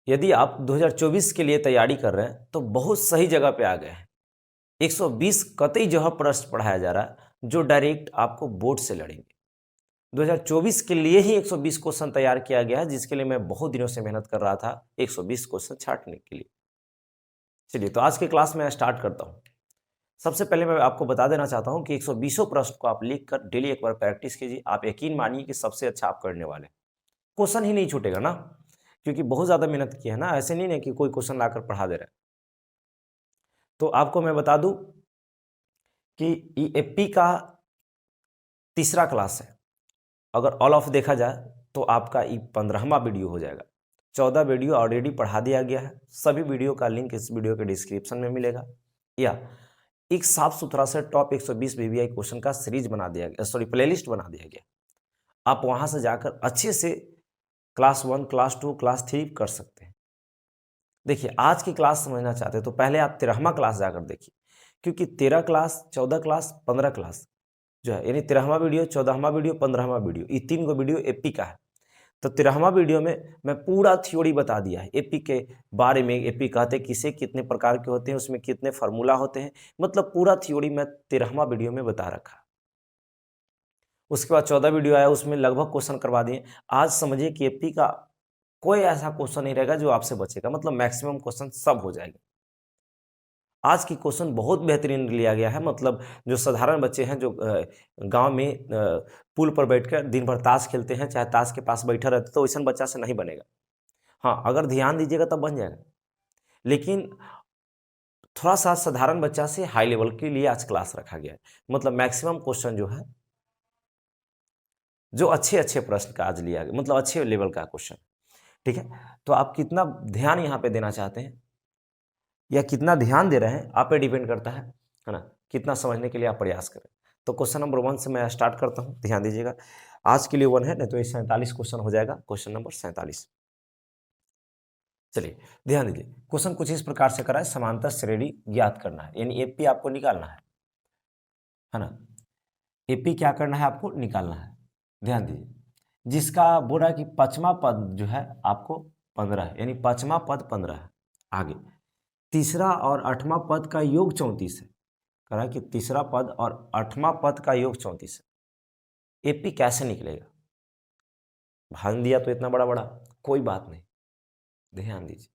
यदि आप 2024 के लिए तैयारी कर रहे हैं तो बहुत सही जगह पे आ गए हैं। 120 कतई जगह प्रश्न पढ़ाया जा रहा है जो डायरेक्ट आपको बोर्ड से लड़ेंगे। 2024 के लिए ही 120 क्वेश्चन तैयार किया गया है, जिसके लिए मैं बहुत दिनों से मेहनत कर रहा था 120 क्वेश्चन छांटने के लिए। चलिए तो आज के क्लास में स्टार्ट करता हूँ। सबसे पहले मैं आपको बता देना चाहता हूँ कि 120 प्रश्न को आप लिख कर डेली एक बार प्रैक्टिस कीजिए। आप यकीन मानिए कि सबसे अच्छा आप करने वाले, क्वेश्चन ही नहीं छूटेगा ना, क्योंकि बहुत ज़्यादा मेहनत की है ना। ऐसे नहीं है कि कोई क्वेश्चन लाकर पढ़ा दे रहा है। तो आपको मैं बता दूं कि ईएपी का तीसरा क्लास है। अगर ऑल ऑफ देखा जाए तो आपका 15वां वीडियो हो जाएगा। 14 वीडियो ऑलरेडी पढ़ा दिया गया है। सभी वीडियो का लिंक इस वीडियो के डिस्क्रिप्शन में मिलेगा, या एक साफ सुथरा से टॉप 120 वीवीआई क्वेश्चन का सीरीज बना दिया गया, सॉरी प्लेलिस्ट बना दिया गया। आप वहां से जाकर अच्छे से क्लास 1, क्लास 2, क्लास 3 कर सकते हैं। देखिए आज की क्लास समझना चाहते हैं तो पहले आप 13वां क्लास जाकर देखिए, क्योंकि 13 क्लास, 14 क्लास, 15 क्लास जो है, यानी 13वां वीडियो, 14वां वीडियो, 15वां वीडियो, ये 3 गो वीडियो एपी का है। तो 13वां वीडियो में मैं पूरा थ्योरी बता दिया है एपी के बारे में। एपी कहते किसे, कितने प्रकार के होते हैं, उसमें कितने फार्मूला होते हैं, मतलब पूरा थ्योरी मैं 13वां वीडियो में बता रखा। उसके बाद 14 वीडियो आया, उसमें लगभग क्वेश्चन करवा दिए। आज समझिए कि एपी का कोई ऐसा क्वेश्चन नहीं रहेगा जो आपसे बचेगा, मतलब मैक्सिमम क्वेश्चन सब हो जाएंगे। आज की क्वेश्चन बहुत बेहतरीन लिया गया है, मतलब जो साधारण बच्चे हैं जो गांव में पुल पर बैठकर दिन भर ताश खेलते हैं, चाहे ताश के पास बैठा रहते, तो वैसा बच्चा से नहीं बनेगा। हाँ, अगर ध्यान दीजिएगा तब बन जाएगा, लेकिन थोड़ा सा साधारण बच्चा से हाई लेवल के लिए आज क्लास रखा गया है। मतलब मैक्सिमम क्वेश्चन जो है, जो अच्छे अच्छे प्रश्न का आज लिया गया, मतलब अच्छे लेवल का क्वेश्चन। ठीक है, तो आप कितना ध्यान यहाँ पे देना चाहते हैं या कितना ध्यान दे रहे हैं आप पे डिपेंड करता है ना, कितना समझने के लिए आप प्रयास करें। तो क्वेश्चन नंबर 1 से मैं स्टार्ट करता हूँ, ध्यान दीजिएगा। आज के लिए 1 है, नहीं तो ये 47 क्वेश्चन हो जाएगा, क्वेश्चन नंबर 47। चलिए ध्यान दीजिए, क्वेश्चन कुछ इस प्रकार से करा है, समांतर श्रेणी ज्ञात करना है, यानी एपी आपको निकालना है ना। एपी क्या करना है, आपको निकालना है। ध्यान दीजिए, जिसका बोल रहा है कि पांचवा पद जो है आपको 15 है, यानी पांचवा पद 15 है। आगे तीसरा और 8वां पद का योग 34 है। कह रहा है कि तीसरा पद और 8वां पद का योग 34 है। एपी कैसे निकलेगा? भाग दिया तो इतना बड़ा बड़ा, कोई बात नहीं, ध्यान दीजिए।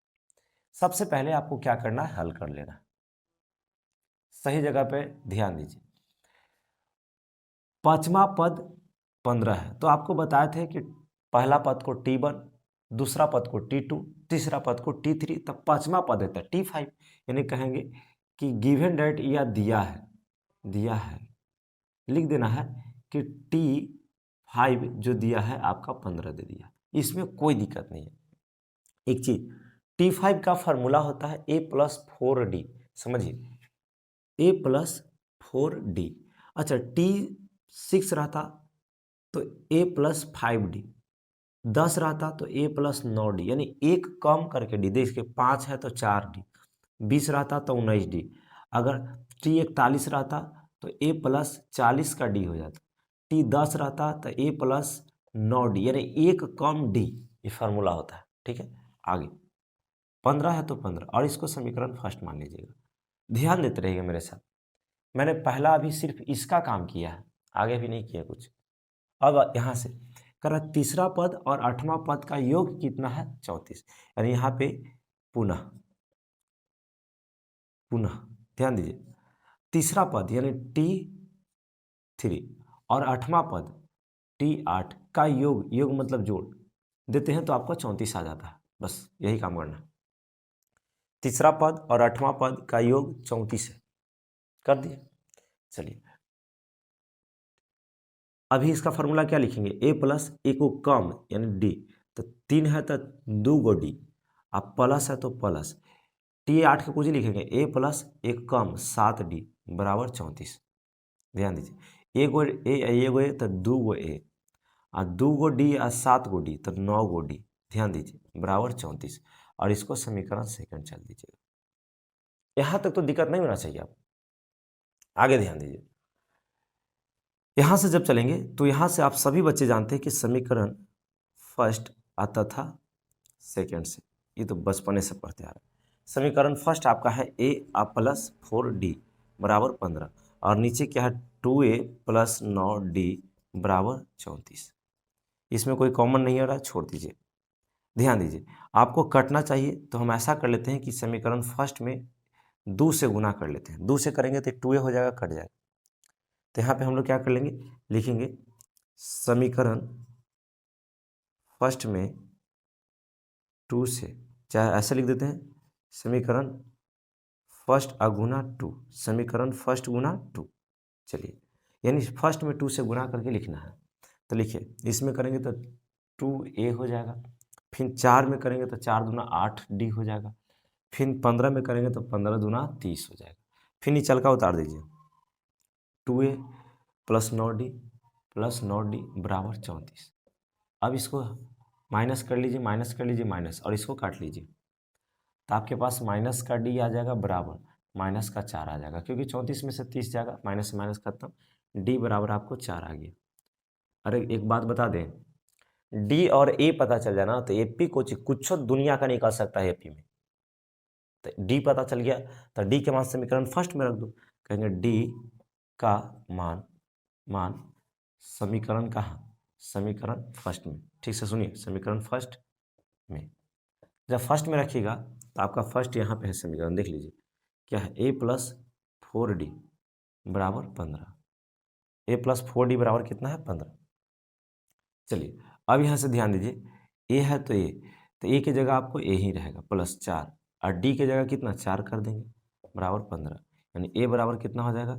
सबसे पहले आपको क्या करना है, हल कर लेना। सही जगह पे ध्यान दीजिए। पांचवा पद 15 है, तो आपको बताए थे कि पहला पद को T1, दूसरा पद को T2, तीसरा पद को T3, तब पांचवा पद है T5। यानी कहेंगे कि गिवन डेट या दिया है, लिख देना है कि T5 जो दिया है आपका 15 दे दिया, इसमें कोई दिक्कत नहीं है। एक चीज, T5 का फॉर्मूला होता है A+4D, समझिए A+4D। अच्छा, T6 रहता तो A+5D, 10 रहता तो A+9D, यानी एक कम करके डी, देखिए 5 है तो 4D, 20 रहता तो 19D, अगर T41 रहता तो A+40 का D हो जाता, T10 रहता तो A+9D, यानी एक कम D, ये फार्मूला होता है। ठीक है, आगे 15 है तो 15, और इसको समीकरण फर्स्ट मान लीजिएगा। ध्यान देते रहिएगा मेरे साथ, मैंने पहला अभी सिर्फ इसका काम किया है, आगे भी नहीं किया कुछ। अब यहाँ से करा तीसरा पद और 8वां पद का योग कितना है, 34, यानी यहाँ पे पुनः ध्यान दीजिए, तीसरा पद यानी T3 और 8वां पद T8 का योग मतलब जोड़ देते हैं तो आपका 34 आ जाता है। बस यही काम करना, तीसरा पद और 8वां पद का योग 34 है, कर दिए। चलिए अभी इसका फॉर्मूला क्या लिखेंगे, A+1 को कम यानी D, तो 3 है तो 2 गो D, अब प्लस है तो प्लस, T8 के कुछ ही लिखेंगे A+1 कम 7D बराबर 34। ध्यान दीजिए, एगो ए तो 2 गो A, और 2 गो D और 7 गो D तो 9 गो D, ध्यान दीजिए बराबर 34, और इसको समीकरण सेकंड चल दीजिएगा। यहाँ तक तो दिक्कत नहीं होना चाहिए। आप आगे ध्यान दीजिए, यहाँ से जब चलेंगे तो यहाँ से आप सभी बच्चे जानते हैं कि समीकरण फर्स्ट आता था सेकंड से, ये तो बचपने से पढ़ते आ रहे हैं। समीकरण फर्स्ट आपका है a प्लस 4d बराबर 15 और नीचे क्या है 2a प्लस 9d बराबर 34। इसमें कोई कॉमन नहीं हो रहा, छोड़ दीजिए। ध्यान दीजिए, आपको कटना चाहिए तो हम ऐसा कर लेते हैं कि समीकरण फर्स्ट में 2 से गुना कर लेते हैं। 2 से करेंगे तो 2a हो जाएगा, कट जाएगा। तो यहाँ पे हम लोग क्या कर लेंगे, लिखेंगे समीकरण फर्स्ट में 2 से, चाहे ऐसे लिख देते हैं समीकरण फर्स्ट अगुना 2, समीकरण फर्स्ट गुना 2। चलिए, यानी फर्स्ट में 2 से गुना करके लिखना है। तो लिखिए, इसमें करेंगे तो 2a हो जाएगा, फिर 4 में करेंगे तो 4 दूना 8d हो जाएगा, फिर 15 में करेंगे तो 15 दूना 30 हो जाएगा। फिर नीचल का उतार दीजिए, 2a प्लस 9d बराबर 34। अब इसको माइनस कर लीजिए, माइनस और इसको काट लीजिए, तो आपके पास माइनस का d आ जाएगा बराबर माइनस का 4 आ जाएगा, क्योंकि 34 में से 30 जाएगा, माइनस से माइनस खत्म, d बराबर आपको 4 आ गया। अरे एक बात बता दें, d और a पता चल जाना तो एपी कुछ दुनिया का निकल सकता है एपी में। तो d पता चल गया तो d के मान समीकरण फर्स्ट में रख दो, कहेंगे d का मान समीकरण कहाँ, समीकरण फर्स्ट में। ठीक से सुनिए, समीकरण फर्स्ट में जब फर्स्ट में रखिएगा तो आपका फर्स्ट यहाँ पे है समीकरण, देख लीजिए क्या है, a प्लस 4d बराबर 15, a प्लस 4d बराबर कितना है 15। चलिए अब यहाँ से ध्यान दीजिए, a है तो a की जगह आपको a ही रहेगा प्लस 4 और d की जगह कितना 4 कर देंगे बराबर 15, यानी a बराबर कितना हो जाएगा,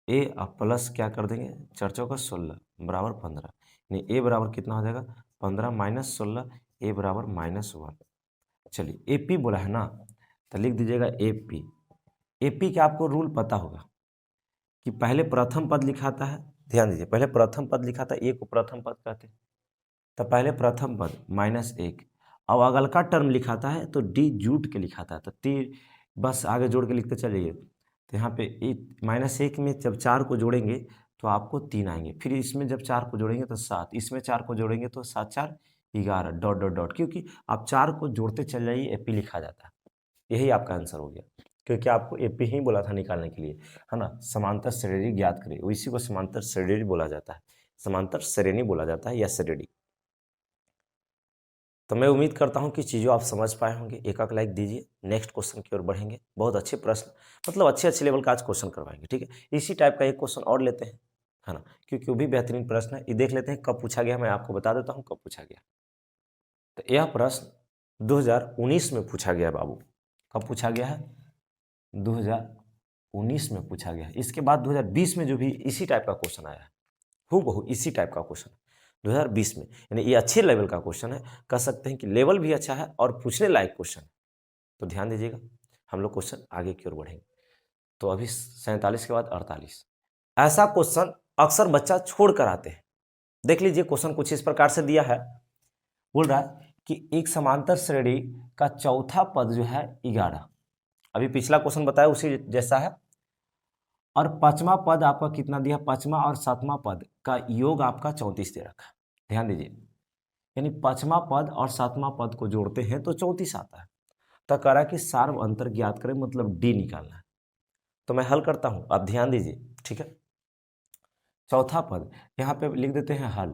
a अब प्लस क्या कर देंगे 4 चौका 16 बराबर 15, यानी a बराबर कितना हो जाएगा 15 माइनस 16, a बराबर -1। चलिए एपी बोला है ना, तो लिख दीजिएगा एपी। एपी का आपको रूल पता होगा कि पहले प्रथम पद लिखाता है, ध्यान दीजिए, पहले प्रथम पद लिखाता है, ए को प्रथम पद कहते हैं, तो पहले प्रथम पद -1, अब अगल का टर्म लिखाता है तो डी जूट के लिखाता है, तो टी बस आगे जोड़ के लिखते चलिए। तो यहाँ पे -1 में जब 4 को जोड़ेंगे तो आपको 3 आएंगे, फिर इसमें जब 4 को जोड़ेंगे तो 7, इसमें 4 को जोड़ेंगे तो 7 4 11 डॉट डॉट डॉट, क्योंकि आप 4 को जोड़ते चल जाइए एपी लिखा जाता है। यही आपका आंसर हो गया, क्योंकि आपको एपी ही बोला था निकालने के लिए, है ना। समांतर श्रेणी ज्ञात करिए, इसी को समांतर श्रेणी बोला जाता है, समांतर श्रेणी बोला जाता है या श्रेणी। तो मैं उम्मीद करता हूं कि चीज़ों आप समझ पाए होंगे। एक लाइक दीजिए, नेक्स्ट क्वेश्चन की ओर बढ़ेंगे। बहुत अच्छे प्रश्न, मतलब अच्छे लेवल का आज क्वेश्चन करवाएंगे, ठीक है। इसी टाइप का एक क्वेश्चन और लेते हैं, है ना, क्योंकि वो भी बेहतरीन प्रश्न है। ये देख लेते हैं कब पूछा गया, मैं आपको बता देता हूँ कब पूछा गया। तो यह प्रश्न 2019 में पूछा गया बाबू। कब पूछा गया है, 2019 में पूछा गया है। इसके बाद 2020 में जो भी इसी टाइप का क्वेश्चन आया है, हूबहू इसी टाइप का क्वेश्चन 2020 में, यानी ये अच्छे लेवल का क्वेश्चन है, कह सकते हैं कि लेवल भी अच्छा है और पूछने लायक क्वेश्चन है। तो ध्यान दीजिएगा, हम लोग क्वेश्चन आगे की ओर बढ़ेंगे। तो अभी 47 के बाद 48, ऐसा क्वेश्चन अक्सर बच्चा छोड़ कर आते हैं। देख लीजिए, क्वेश्चन कुछ इस प्रकार से दिया है, बोल रहा है कि एक समांतर श्रेणी का चौथा पद जो है 11, अभी पिछला क्वेश्चन बताया उसी जैसा है, और पांचवा पद आपका कितना दिया, पांचवा और सातवां पद का योग आपका 34 दे रखा है। ध्यान दीजिए, यानी पांचवा पद और सातवां पद को जोड़ते हैं तो 34 आता है। तो कह रहा है कि सार्व अंतर ज्ञात करें, मतलब डी निकालना है। तो मैं हल करता हूं, आप ध्यान दीजिए, ठीक है। चौथा पद यहाँ पे लिख देते हैं हल,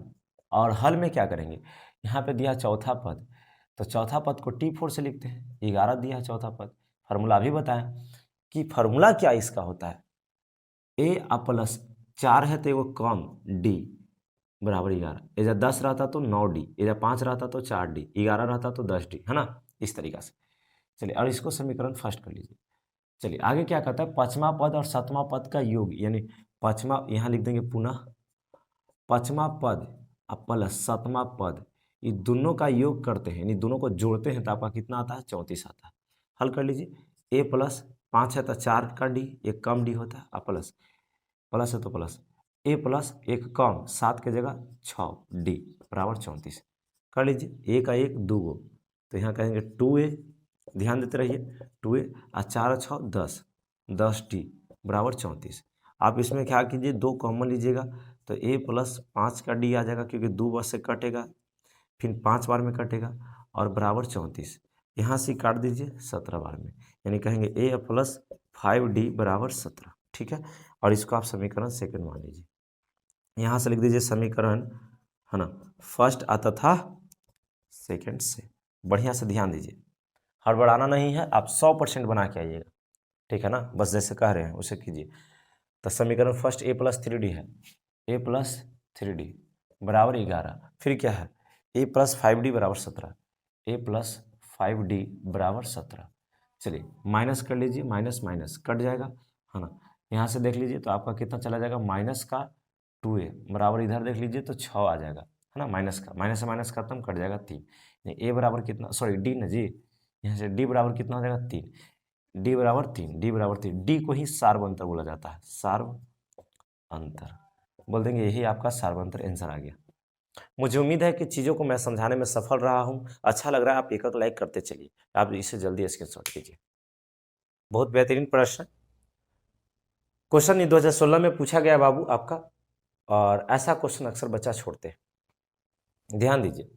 और हल में क्या करेंगे, यहाँ पे दिया चौथा पद, तो चौथा पद को T4 से लिखते हैं, 11 दिया है चौथा पद। फार्मूला भी बताएं कि फार्मूला क्या इसका होता है, ए प्लस 4 है तो एगो कम डी बराबर 11, इधर 10 रहता तो 9d, इधर 5 रहता तो 4d, 11 रहता तो 10d, है ना, इस तरीका से। चलिए, और इसको समीकरण फर्स्ट कर लीजिए। चलिए आगे क्या कहता है, पांचवा पद और सातवां पद का योग, यानी पांचवा यहाँ लिख देंगे पुनः, पांचवा पद और प्लस सातवां पद, ये दोनों का योग करते हैं, यानी दोनों को जोड़ते हैं तो आपका कितना आता है, 34 आता है। हल कर लीजिए, ए प्लस 5 है तो 4 का डी, एक कम डी होता है, और प्लस प्लस है तो प्लस, ए प्लस एक कम 7 के जगह 6d बराबर 34 कर लीजिए। ए का एक दो गो, तो यहाँ कहेंगे 2a, ध्यान देते रहिए, 2a और 4 6 10, 10d बराबर 34। आप इसमें क्या कीजिए, 2 कॉमन लीजिएगा तो a प्लस 5 का d आ जाएगा, क्योंकि 2 बार से कटेगा, फिर 5 बार में कटेगा, और बराबर 34। यहाँ से काट दीजिए 17 बार में, यानी कहेंगे a प्लस 5d बराबर 17। ठीक है, और इसको आप समीकरण सेकंड मान लीजिए। यहाँ से लिख दीजिए समीकरण, है ना, फर्स्ट आता था सेकंड से। बढ़िया से ध्यान दीजिए, हड़बड़ाना नहीं है, आप 100% बना के आइएगा। ठीक है ना, बस जैसे कह रहे हैं उसे कीजिए। तो समीकरण फर्स्ट a प्लस 3d है, a प्लस 3d बराबर 11। फिर क्या है, a प्लस 5d बराबर 17, a प्लस 5d बराबर 17। चलिए माइनस कर लीजिए, माइनस माइनस कट जाएगा, है ना। यहाँ से देख लीजिए तो आपका कितना चला जाएगा, माइनस का 2a बराबर, इधर देख लीजिए तो 6 आ जाएगा, है ना। माइनस का माइनस से माइनस खत्म, कट जाएगा 3। a बराबर कितना, सॉरी d ना जी, यहाँ से d बराबर कितना हो जाएगा 3, डी बराबर 3, डी बराबर 3, डी को ही सार्व अंतर बोला जाता है, सार्व अंतर बोल देंगे, यही आपका सार्व अंतर आंसर आ गया। मुझे उम्मीद है कि चीज़ों को मैं समझाने में सफल रहा हूँ, अच्छा लग रहा है, आप एक एक लाइक करते चलिए, आप इसे जल्दी स्क्रीनशॉट कीजिए। बहुत बेहतरीन प्रश्न, क्वेश्चन 2016 में पूछा गया बाबू आपका, और ऐसा क्वेश्चन अक्सर बच्चा छोड़ते हैं। ध्यान दीजिए,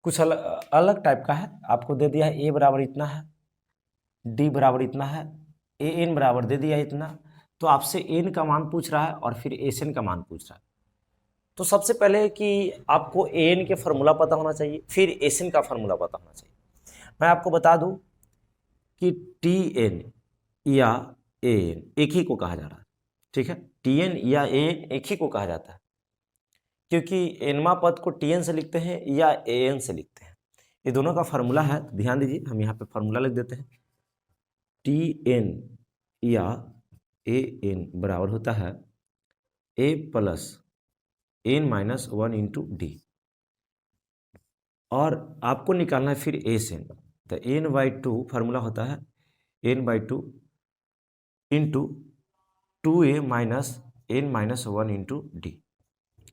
कुछ अलग अलग टाइप का है, आपको दे दिया है ए बराबर इतना है, डी बराबर इतना है, ए एन बराबर दे दिया इतना, तो आपसे एन का मान पूछ रहा है और फिर एस एन का मान पूछ रहा है। तो सबसे पहले कि आपको ए एन के फार्मूला पता होना चाहिए, फिर एस एन का फार्मूला पता होना चाहिए। मैं आपको बता दूं कि टी एन या ए एन एक ही को कहा जा रहा है। ठीक है, टी एन या ए एन एक ही को कहा जाता है, क्योंकि एनवा पद को टी एन से लिखते हैं या ए एन से लिखते हैं, ये दोनों का फार्मूला है। तो ध्यान दीजिए, हम यहाँ पे फार्मूला लिख देते हैं, टी एन या ए एन बराबर होता है a plus N minus 1 into d, और आपको निकालना है फिर एस एन। तो एन बाई 2 फार्मूला होता है n by 2 into 2a minus n minus 1 into d,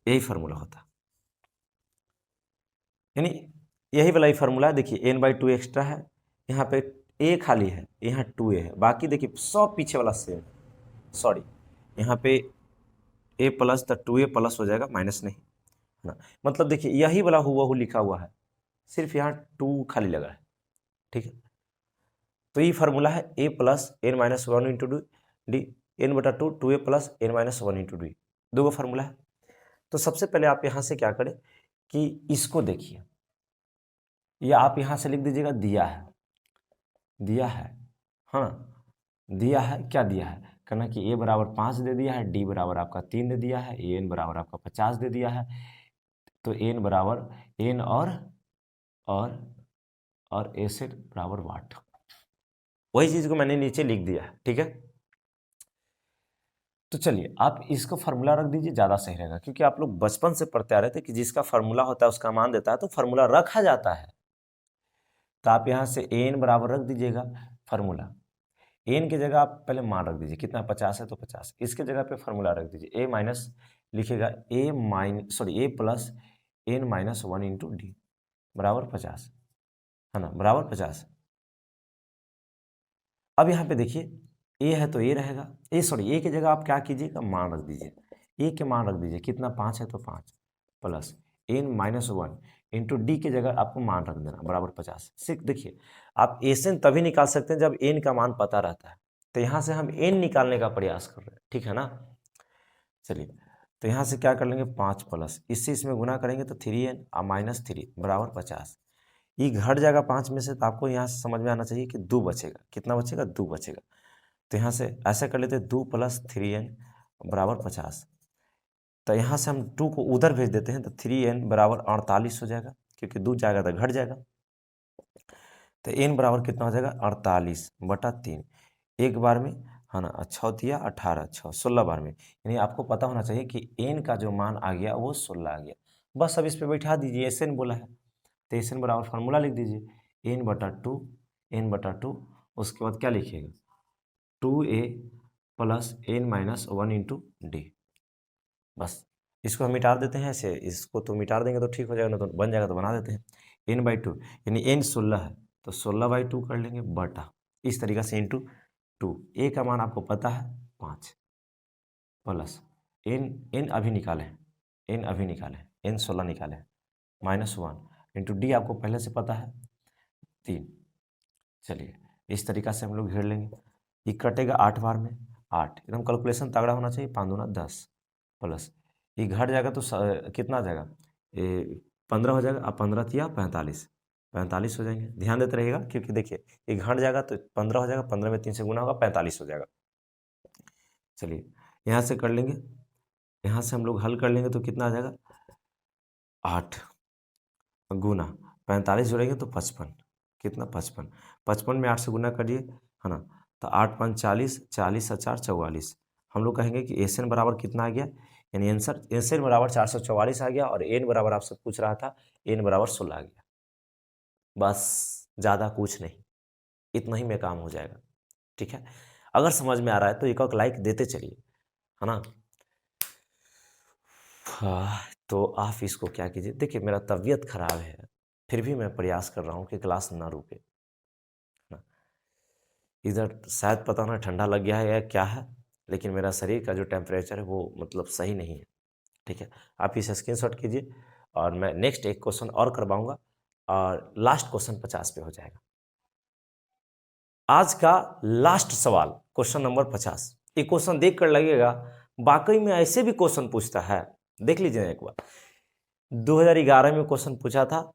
यही फार्मूला होता है। यानी यही वाला ही फार्मूला है। देखिए एन बाई 2 एक्स्ट्रा है, यहाँ पे ए खाली है, यहाँ 2a है, बाकी देखिए सब पीछे वाला सेम, सॉरी यहाँ पे ए प्लस तो 2a प्लस हो जाएगा, माइनस नहीं, है ना। मतलब देखिए यही वाला हुआ लिखा हुआ है, सिर्फ यहाँ 2 खाली लगा है। ठीक है, तो ये फार्मूला है a plus N minus 1 into d, n बटा 2, 2a plus N minus 1 into d, दो गो फार्मूला है। तो सबसे पहले आप यहाँ से क्या करें कि इसको देखिए, या आप यहाँ से लिख दीजिएगा दिया है, दिया है, हाँ दिया है, क्या दिया है, कहना कि ए बराबर 5 दे दिया है, डी बराबर आपका 3 दे दिया है, एन बराबर आपका 50 दे दिया है, तो एन बराबर एन और ए से बराबर वाट, वही चीज़ को मैंने नीचे लिख दिया है। ठीक है, तो चलिए आप इसको फार्मूला रख दीजिए, ज़्यादा सही रहेगा, क्योंकि आप लोग बचपन से पढ़ते आ रहे थे कि जिसका फार्मूला होता है उसका मान देता है, तो फार्मूला रखा जाता है। तो आप यहाँ से एन बराबर रख दीजिएगा फार्मूला, एन की जगह आप पहले मान रख दीजिए, कितना 50 है तो 50, इसके जगह पे फार्मूला रख दीजिए, ए माइनस लिखिएगा a plus N minus 1 into d बराबर 50, है ना, बराबर 50। अब यहाँ पे देखिए ए है तो ए रहेगा, ए की जगह आप क्या कीजिएगा, मान रख दीजिए, ए के मान रख दीजिए, कितना 5 है तो 5 plus N minus 1 into D की जगह आपको मान रख देना बराबर 50। सिर्फ देखिए आप एस एन तभी निकाल सकते हैं जब एन का मान पता रहता है, तो यहाँ से हम एन निकालने का प्रयास कर रहे हैं। ठीक है ना, चलिए तो यहाँ से क्या कर लेंगे, 5 प्लस इससे इसमें गुना करेंगे तो 3n और माइनस 3 बराबर 50, ये घट जाएगा 5 में से, तो आपको यहाँ से समझ में आना चाहिए कि 2 बचेगा, कितना बचेगा, 2 बचेगा। तो यहाँ से ऐसा कर लेते हैं 2 प्लस 3n बराबर 50, तो यहाँ से हम 2 को उधर भेज देते हैं, तो 3n बराबर 48 हो जाएगा, क्योंकि 2 जाएगा तो घट जाएगा, तो n बराबर कितना हो जाएगा, 48/3 एक बार में, है ना, 6 दिया 18, 6 16 बार में, यानी आपको पता होना चाहिए कि n का जो मान आ गया वो 16 आ गया। बस अब इस पर बैठा दीजिए, एस एन बोला है तो एस एन बराबर फार्मूला लिख दीजिए n/2, उसके बाद क्या लिखिएगा 2a plus N minus 1 into D. बस इसको हम मिटा देते हैं, ऐसे इसको तो मिटा देंगे तो ठीक हो जाएगा, ना तो बन जाएगा तो बना देते हैं, n/2 यानी n 16 है तो 16/2 कर लेंगे बटा, इस तरीक़ा से इंटू 2, ए का मान आपको पता है 5 प्लस एन अभी निकालें, n 16 निकालें माइनस 1 इंटू डी आपको पहले से पता है 3। चलिए इस तरीका से हम लोग घेर लेंगे। ये कटेगा 8 बार में 8, एकदम कैलकुलेशन तगड़ा होना चाहिए। 5 दूना 10 प्लस ये घट जाएगा तो कितना आ जाएगा, ये 15 हो जाएगा। अब 15 तिया 45, 45 हो जाएंगे। ध्यान देते रहिएगा क्योंकि देखिए ये घट जाएगा तो 15 हो जाएगा, 15 में 3 से गुना होगा 45 हो जाएगा। चलिए यहाँ से कर लेंगे, यहाँ से हम लोग हल कर लेंगे तो कितना आ जाएगा 8 गुना 45 जोड़ेंगे तो 55, कितना 55, 55 में 8 से गुना करिए है ना, तो 8 5 40, 40 और 4 44। हम लोग कहेंगे कि एस एन बराबर कितना आ गया, यानी आंसर एस एन बराबर 444 आ गया और एन बराबर आपसे पूछ रहा था, एन बराबर 16 आ गया। बस ज़्यादा कुछ नहीं, इतना ही में काम हो जाएगा। ठीक है, अगर समझ में आ रहा है तो एक लाइक देते चलिए, है ना। हाँ, तो आप इसको क्या कीजिए, देखिए मेरा तबीयत खराब है, फिर भी मैं प्रयास कर रहा हूँ कि क्लास ना रुके ना। इधर शायद पता ना ठंडा लग गया है या क्या है, लेकिन मेरा शरीर का जो टेम्परेचर है वो मतलब सही नहीं है। ठीक है, आप इसे स्क्रीनशॉट कीजिए और मैं नेक्स्ट एक क्वेश्चन और करवाऊंगा और लास्ट क्वेश्चन 50 पे हो जाएगा। आज का लास्ट सवाल क्वेश्चन नंबर 50। ये क्वेश्चन देख कर लगेगा वाकई में ऐसे भी क्वेश्चन पूछता है। देख लीजिए एक बार, 2011 में क्वेश्चन पूछा था,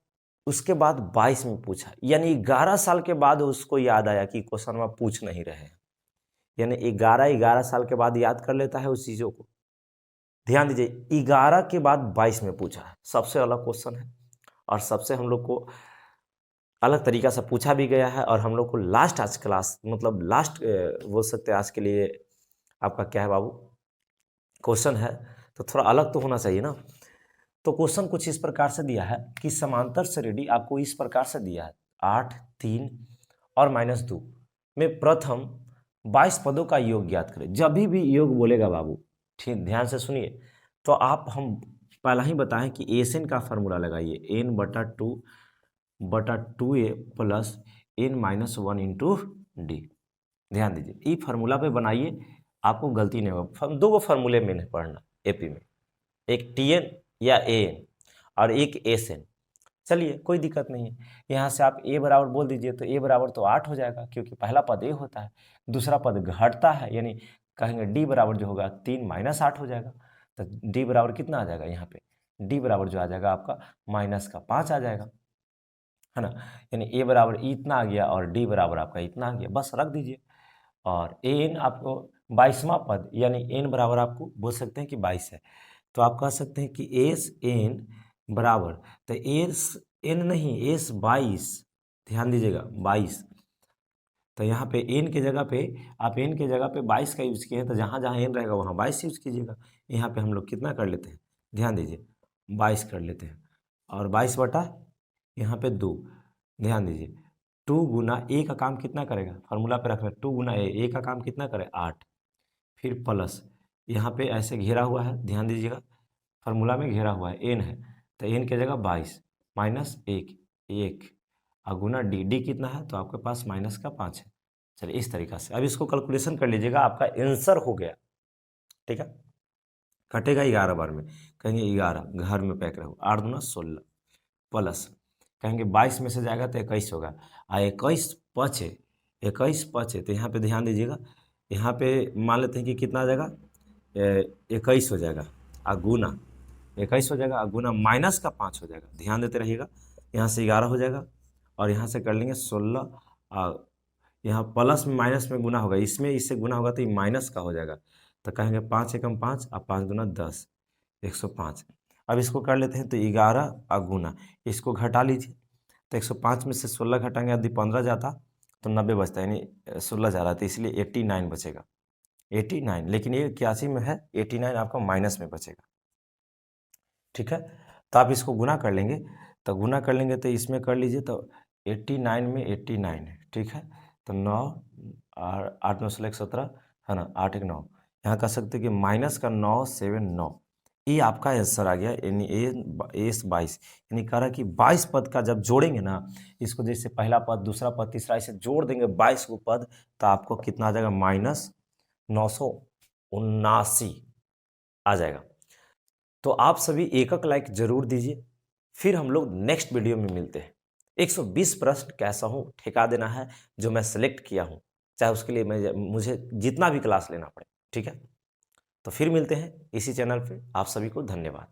उसके बाद 22 में पूछा, यानी 11 साल के बाद उसको याद आया कि क्वेश्चन में पूछ नहीं रहे हैं, यानी 11 साल के बाद याद कर लेता है उस चीज़ों को। ध्यान दीजिए 11 के बाद 22 में पूछा है, सबसे अलग क्वेश्चन है और सबसे हम लोग को अलग तरीका से पूछा भी गया है। और हम लोग को लास्ट आज क्लास मतलब लास्ट बोल सकते हैं आज के लिए आपका क्या है बाबू क्वेश्चन है, तो थोड़ा अलग तो होना चाहिए ना। तो क्वेश्चन कुछ इस प्रकार से दिया है कि समांतर श्रेणी आपको इस प्रकार से दिया है 8, 3 और -2 में प्रथम 22 पदों का योग ज्ञात करें। जब भी योग बोलेगा बाबू, ठीक ध्यान से सुनिए, तो आप हम पहला ही बताएं कि एस एन का फार्मूला लगाइए, n/2a plus n-1 into D. ध्यान दीजिए ई फार्मूला पे बनाइए, आपको गलती नहीं होगा। दो गो फार्मूले में नहीं पढ़ना एपी में, एक टीएन या एएन और एक एसएन। चलिए कोई दिक्कत नहीं है, यहाँ से आप ए बराबर बोल दीजिए तो ए बराबर तो 8 हो जाएगा क्योंकि पहला पद ए होता है, दूसरा पद घटता है, यानी कहेंगे डी बराबर जो होगा 3 - 8 हो जाएगा। तो डी बराबर कितना आ जाएगा, यहाँ पे डी बराबर जो आ जाएगा आपका -5 आ जाएगा, है ना। यानी ए बराबर इतना आ गया और डी बराबर आपका इतना आ गया, बस रख दीजिए। और ए एन आपको 22वां पद यानी एन बराबर आपको बोल सकते हैं कि 22 है, तो आप कह सकते हैं कि एस एन बराबर, तो एस एन नहीं एस 22, ध्यान दीजिएगा 22। तो यहाँ पे एन के जगह पे आप एन के जगह पे 22 का यूज़ किए हैं, तो जहाँ जहाँ एन रहेगा वहाँ 22 यूज़ कीजिएगा। यहाँ पे हम लोग कितना कर लेते हैं, ध्यान दीजिए 22 कर लेते हैं और 22 बटा यहाँ पे 2, ध्यान दीजिए 2 गुना ए का काम कितना करेगा, फार्मूला पे रखना 2 गुना ए का काम कितना करे 8, फिर प्लस यहाँ पे ऐसे घेरा हुआ है, ध्यान दीजिएगा फार्मूला में घेरा हुआ है एन है, तो एन के जगह 22 -1 1 और गुना डी, डी कितना है तो आपके पास -5 है। चलिए इस तरीका से अब इसको कैलकुलेशन कर लीजिएगा, आपका आंसर हो गया। ठीक है, कटेगा 11 बार में, कहेंगे 11 घर में पैक रहो, 8 दूना 16 प्लस कहेंगे 22 में से जाएगा तो 21 होगा, और 21 पचे 21 पचे, तो यहाँ पे ध्यान दीजिएगा, यहाँ पे मान लेते हैं कि कितना आ जाएगा 21 हो जाएगा, और गुना 21 हो जाएगा और गुना -5 हो जाएगा। ध्यान देते रहिएगा, यहाँ से 11 हो जाएगा और यहाँ से कर लेंगे 16 और यहाँ प्लस में माइनस में गुना होगा, इसमें इससे गुना होगा तो ये माइनस का हो जाएगा, तो कहेंगे 5 एकम 5 और 5 दूना 10 105। अब इसको कर लेते हैं तो 11 और गुना, इसको घटा लीजिए तो 105 में से 16 घटाएंगे यदि 15 जाता तो 90 बचता, यानी 16 जा रहा था, इसलिए 89 बचेगा 89, लेकिन ये 81 में है 89 आपका माइनस में बचेगा। ठीक है, तो आप इसको गुना कर लेंगे, तो गुना कर लेंगे तो इसमें कर लीजिए तो 89 में 89 है। ठीक है, तो 9 और 8 9 16 17 है ना, 8 1 9, यहाँ कह सकते हैं कि -979, ये आपका आंसर आ गया, यानी एस 22, यानी कह रहा है कि 22 पद का जब जोड़ेंगे ना, इसको जैसे पहला पद दूसरा पद तीसरा ऐसे जोड़ देंगे 22 को पद, तो आपको कितना आ जाएगा -979 आ जाएगा। तो आप सभी एक लाइक जरूर दीजिए, फिर हम लोग नेक्स्ट वीडियो में मिलते हैं। 120 प्रश्न कैसा हूँ ठेका देना है, जो मैं सेलेक्ट किया हूँ, चाहे उसके लिए मुझे जितना भी क्लास लेना पड़े। ठीक है, तो फिर मिलते हैं इसी चैनल पे। आप सभी को धन्यवाद।